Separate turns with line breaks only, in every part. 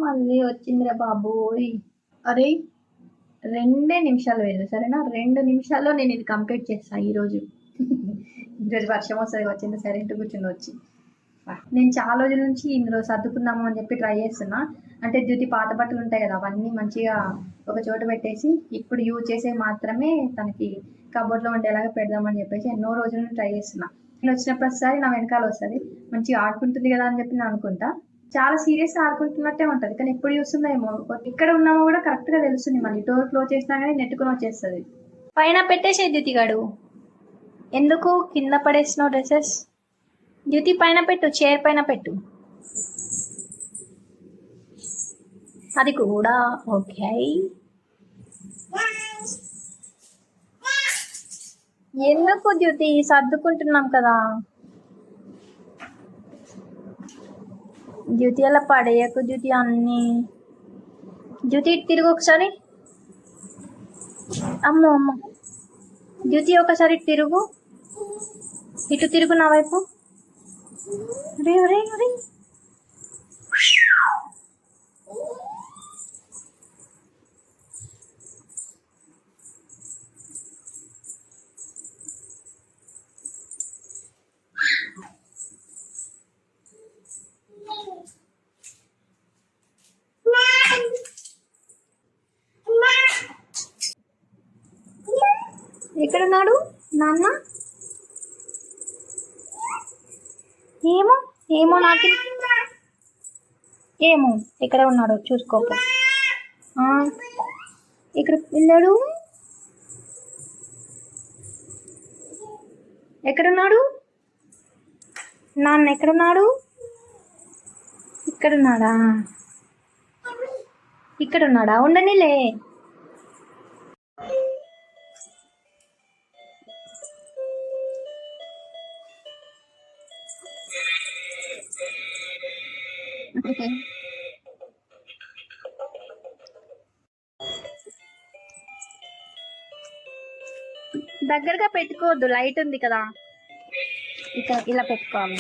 మళ్ళీ వచ్చిందిరా బాబోయ్. అరే 2 నిమిషాలు వేరు సరేనా, 2 నిమిషాల్లో నేను ఇది కంప్లీట్ చేస్తాను ఈరోజు. ఈరోజు వర్షం వస్తుంది వచ్చింది సైలెంట్ కూర్చుని వచ్చి. నేను చాలా రోజుల నుంచి ఇందులో సర్దుకుందాము అని చెప్పి ట్రై చేస్తున్నా. అంటే డ్యూటీ పాత బట్టలు ఉంటాయి కదా, అవన్నీ మంచిగా ఒక చోట పెట్టేసి ఇప్పుడు యూజ్ చేసే మాత్రమే తనకి కబోర్డ్లో ఉండేలాగా పెడదామని చెప్పేసి ఎన్నో రోజుల నుంచి ట్రై చేస్తున్నా. నేను వచ్చిన ప్రతిసారి నా వెనకాల వస్తుంది, మంచిగా ఆడుకుంటుంది కదా అని చెప్పి నేను అనుకుంటా. చాలా సీరియస్గా ఆడుకుంటున్నట్టే ఉంటుంది, కానీ ఎప్పుడు చూస్తుందేమో. ఇక్కడ ఉన్నామో కూడా కరెక్ట్గా తెలుస్తుంది. మళ్ళీ డోర్ క్లోజ్ చేసినా కానీ నెట్టుకుని వచ్చేస్తుంది. పైన పెట్టేసే డ్యూటీగాడు, ఎందుకు కింద పడేసినావు డ్రెస్సెస్? డ్యూటీ పైన పెట్టు, చైర్ పైన పెట్టు. అది కూడా ఓకే. ఎందుకు డ్యూటీ, సర్దుకుంటున్నాం కదా. డ్యూటీ అలా పడేయకు డ్యూటీ అన్నీ. డ్యూటీ తిరుగు ఒకసారి. అమ్మో అమ్మ, డ్యూటీ ఒకసారి తిరుగు, ఇటు తిరుగు నా వైపు. అరే అరే అరే, ఎక్కడున్నాడు నాన్న? ఏమో ఏమో నాకు ఏమో ఎక్కడ ఉన్నాడో చూసుకోపో. ఇక్కడ వెళ్ళాడు. ఎక్కడున్నాడు నాన్న? ఎక్కడున్నాడు? ఇక్కడున్నాడా? ఇక్కడున్నాడా? ఉండనిలే. దగ్గరగా పెట్టుకోవద్దు, లైట్ ఉంది కదా, ఇక ఇలా పెట్టుకోవాలి.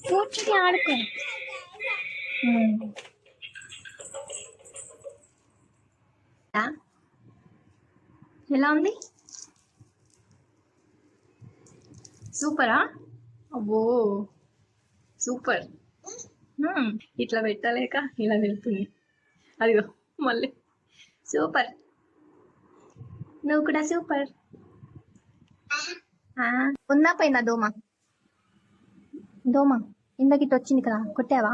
కూర్చుని ఆడుకో. ఎలా ఉంది? సూపరా? అబ్బో సూపర్. ఇట్లా పెట్టలేక ఇలా వెళ్తుంది. అదిగో మళ్ళీ సూపర్. నువ్వు కూడా సూపర్. ఉందా పోయిందా దోమ? దోమ ఇందకిట్ వచ్చింది కదా, కొట్టావా?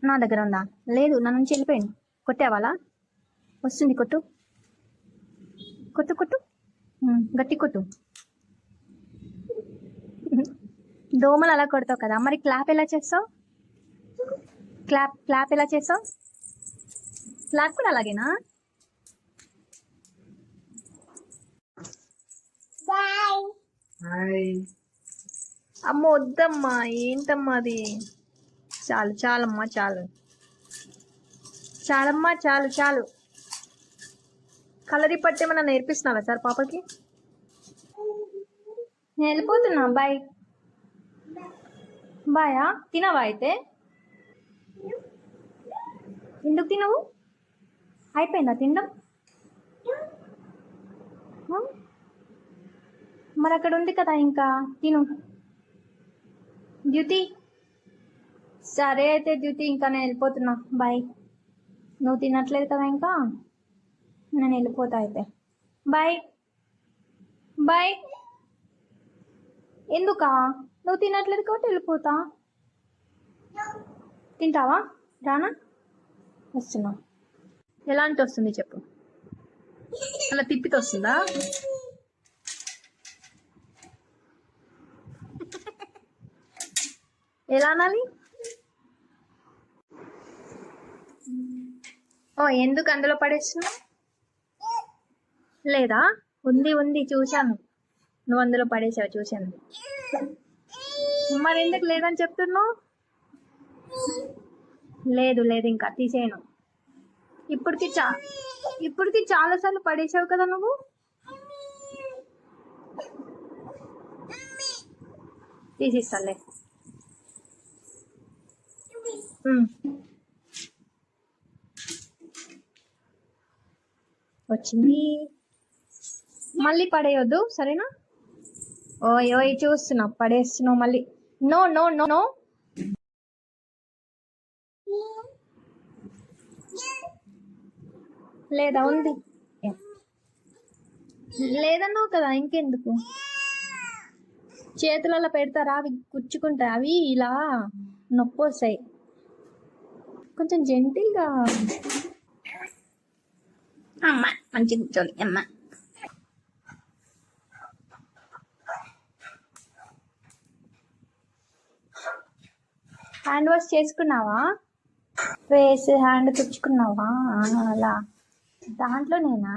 నా దగ్గర ఉందా? లేదు, నా నుంచి వెళ్ళిపోయింది. కొట్టావాలా? వస్తుంది, కొట్టు కొట్టు కొట్టు, గట్టి కొట్టు. దోమలు అలా కొడతావు కదా, మరి క్లాప్ ఎలా చేస్తావు? క్లాప్ ఎలా చేస్తావు? క్లాప్ కూడా అలాగేనా? అమ్మ వద్దమ్మా, ఏంటమ్మా అది? చాలు చాలమ్మా, చాలు చాలమ్మా, చాలు చాలు. కలరీ పట్టేమన్నా నేర్పిస్తున్నావా సార్ పాపకి? నేను వెళ్ళిపోతున్నా, బాయ్. బాయా? తినవా అయితే? ఎందుకు తినవు? అయిపోయిందా తినడం? మరి అక్కడ ఉంది కదా ఇంకా, తిను. డ్యూటీ సరే అయితే డ్యూటీ, ఇంకా నేను వెళ్ళిపోతున్నా, బాయ్. నువ్వు తినట్లేదు కదా ఇంకా, నేను వెళ్ళిపోతా అయితే. Bye bye. ఎందుకా? నువ్వు తినట్లేదు కాబట్టి వెళ్ళిపోతా. తింటావా? రానా? వస్తున్నా. ఎలాంటి వస్తుంది చెప్పు? అలా తిప్పితే వస్తుందా? ఎలా అనాలి? ఓ ఎందుకు అందులో పడేస్తున్నా? లేదా? ఉంది ఉంది, చూశాను. నువ్వు అందులో పడేసావు, చూశాను. మరి ఎందుకు లేదని చెప్తున్నావు? లేదు లేదు, ఇంకా తీసేయను. ఇప్పటికి చాలాసార్లు పడేసావు కదా నువ్వు. తీసిస్తాలే. ఉమ్. వచ్చింది. మళ్ళీ పడేయొద్దు సరేనా? ఓయ్ ఓయ్ చూస్తున్నావు పడేస్తున్నావు మళ్ళీ. No no no no. లేదా ఉంది. లేదన్నావు కదా ఇంకెందుకు. చేతులలో పెడతారా అవి గుచ్చుకుంటాయి, అవి ఇలా నొప్పి వస్తాయి. కొంచెం జెంటిల్గా. అమ్మ మంచి కూర్చోండి అమ్మ. హ్యాండ్ వాష్ చేసుకున్నావా? ఫేస్ హ్యాండ్ తుడుచుకున్నావా? అలా దాంట్లోనేనా?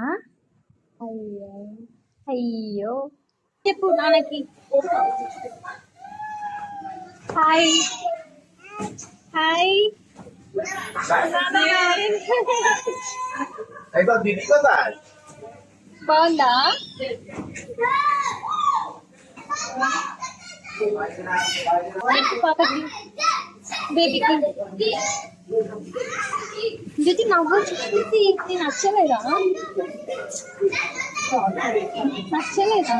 అయ్యో అయ్యో. చెప్పు నాన్నకి హాయ్ హాయ్. బాగుందా? పాపకి బేబీకి జ్యోతి నవ్వు చూసి నచ్చలేదా? నచ్చలేదా?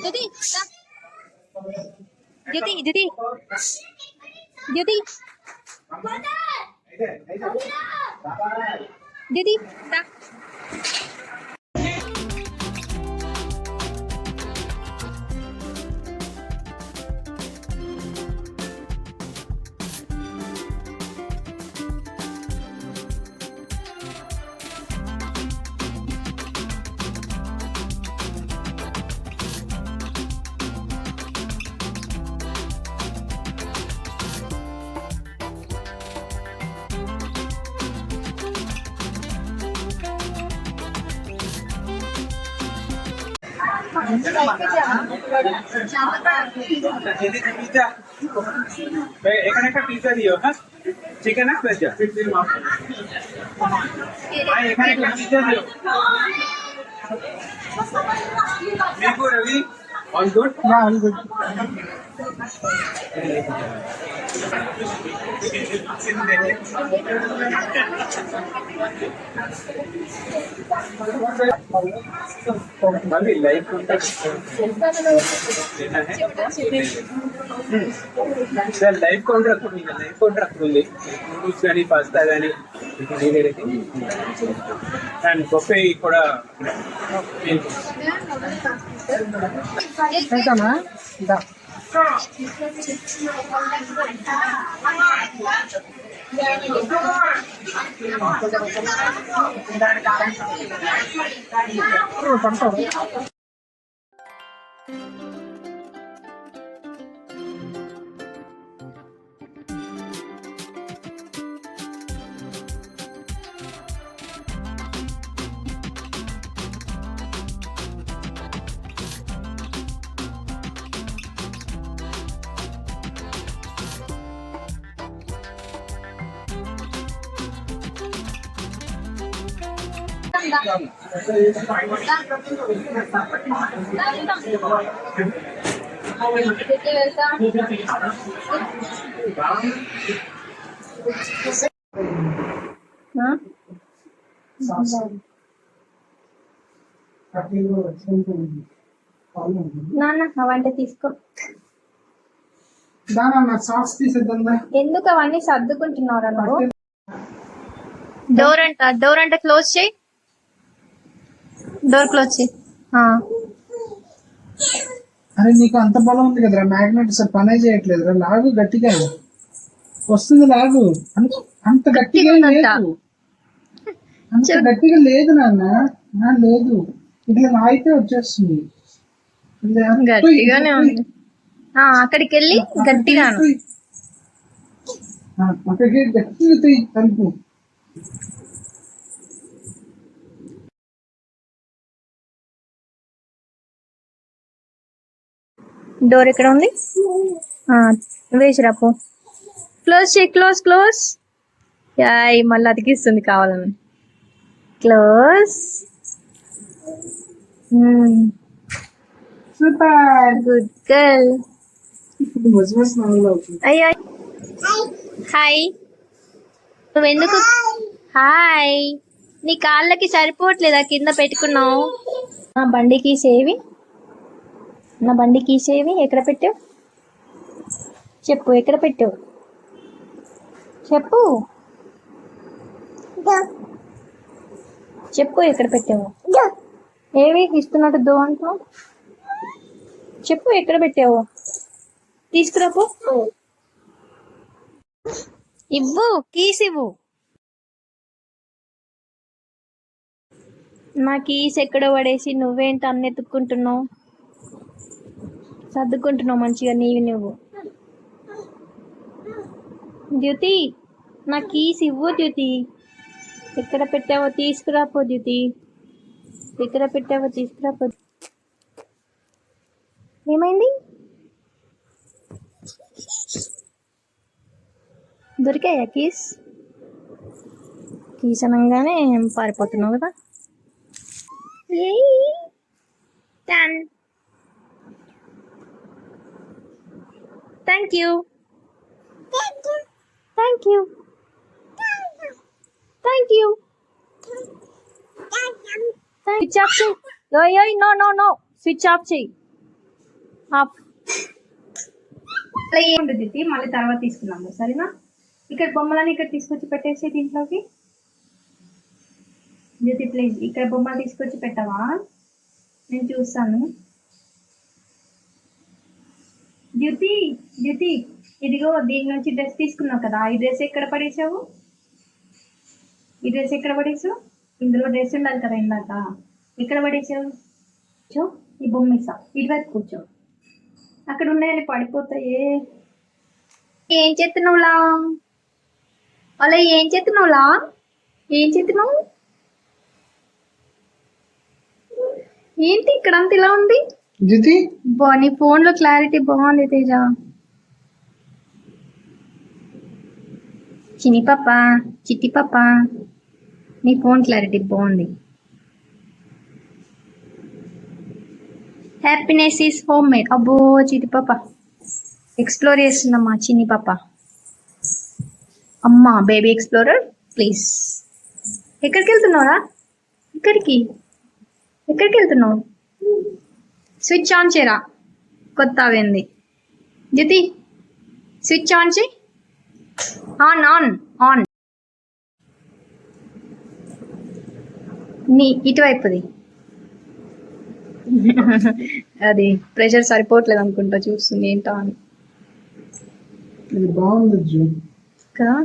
జ్యోతి జ్యోతి జ్యోతి జ్యోతి జ్యోతి దా.
এখানে একটা পিজ্জা দিও। হ্যাঁ চিকেন না পিজ্জা? এখানে একটা পিজ্জা দিও। মিকু রবি all good?
Yeah, all good.
अभी live contract sir live contract ఉంది నూడిల్స్ కానీ పాస్తా కానీ అండ్ బొఫే కూడా
వెళ్తామా? దా. పడతావు.
నాన్న అవంటే తీసుకో.
దానన్న సాక్స్ తీసేద్దాం దా.
ఎందుకు అవన్నీ సర్దుకుంటున్నారా నువ్వు? డోర్ అంట క్లోజ్ చేయి. డోర్ క్లోజ్ చేయి.
అరే నీకు అంత బలం ఉంది కదరా, మ్యాగ్నెట్ అసలు పనే చేయట్లేదురా. లాగు గట్టిగా వస్తుంది, లాగు. అంత గట్టిగా లేదు, అంత గట్టిగా లేదు నాన్న. లేదు, ఇట్లా లాగితే వచ్చేస్తుంది.
గట్టిగానే ఉంది. అక్కడికి వెళ్ళి గట్టిగా
అక్కడికి గట్టిగా తీయి తలుపు.
డోర్ ఎక్కడ ఉంది? వేసిరాపో. క్లోజ్ చేయి. క్లోజ్. యాయ్ మళ్ళీ అతికిస్తుంది కావాలని. క్లోజ్.
Super,
good girl. అయ్యో హాయ్. నువ్వెందుకు హాయ్? నీ కాళ్ళకి సరిపోవట్లేదా కింద పెట్టుకున్నావు? నా బండికి సేవి, నా బండికి సేవి. ఎక్కడ పెట్టావు చెప్పు, ఎక్కడ పెట్టావు చెప్పు, చెప్పు ఎక్కడ పెట్టావు? ఏవి ఇస్తున్నట్టు దో అంటున్నావు? చెప్పు ఎక్కడ పెట్టావు? తీసుకురాపో. ఇవ్వు, కీస్ ఇవ్వు. నా కీస్ ఎక్కడో పడేసి నువ్వేంటి అన్ని ఎత్తుక్కుంటున్నావు? సర్దుకుంటున్నావు మంచిగా నీవి నువ్వు. జ్యోతి నా కీస్ ఇవ్వు. జ్యోతి ఎక్కడ పెట్టావో తీసుకురాపో. జ్యోతి ఎక్కడ పెట్టావో తీసుకురాపో. ఏమైంది? దొరికాయా కీస్? కీస్ అనగానే పారిపోతున్నావు కదా. Thank you. స్విచ్ ఆఫ్ చేయి. నో స్విచ్ ఆఫ్ చేయి. ఆఫ్. అలా ఏముండదు ఇది, మళ్ళీ తర్వాత తీసుకున్నాము సరేనా? ఇక్కడ బొమ్మలని ఇక్కడ తీసుకొచ్చి పెట్టేసి దీంట్లోకి. జ్యోతి ప్లీజ్ ఇక్కడ బొమ్మలు తీసుకొచ్చి పెట్టవా? నేను చూస్తాను. జ్యోతి ఇదిగో దీని నుంచి డ్రెస్ తీసుకున్నావు కదా, ఈ డ్రెస్ ఎక్కడ పడేసావు? ఇందులో డ్రెస్ ఉండాలి కదా ఇందాక. ఎక్కడ పడేసావు? ఈ బొమ్మ ఇస్తా, ఇటువైపు కూర్చో. అక్కడ ఉన్నాయని పడిపోతాయే. ఏం చేస్తున్నావులా? అలా ఏం చేస్తున్నావు? ఏంటి ఇక్కడ అంత ఇలా ఉంది? నీ ఫోన్ లో క్లారిటీ బాగుంది తేజ. చిట్టి పాప నీ ఫోన్ క్లారిటీ బాగుంది. Happiness is home made. అబ్బో చిట్టి పాప ఎక్స్ప్లోర్ చేస్తుందమ్మా చిన్ని పాప. అమ్మా బేబీ ఎక్స్ప్లోరర్ ప్లీజ్. ఎక్కడికి వెళ్తున్నావురా? ఎక్కడికి వెళ్తున్నావు? స్విచ్ ఆన్ చేయరా. కొత్త అయింది. జ్యోతి స్విచ్ ఆన్ చేయి. ఆన్. ఇటువైపుది. అది ప్రెషర్ సరిపోవట్లేదు అనుకుంటా, చూస్తుంది ఏంటో అని.
బాగుంది
కదా.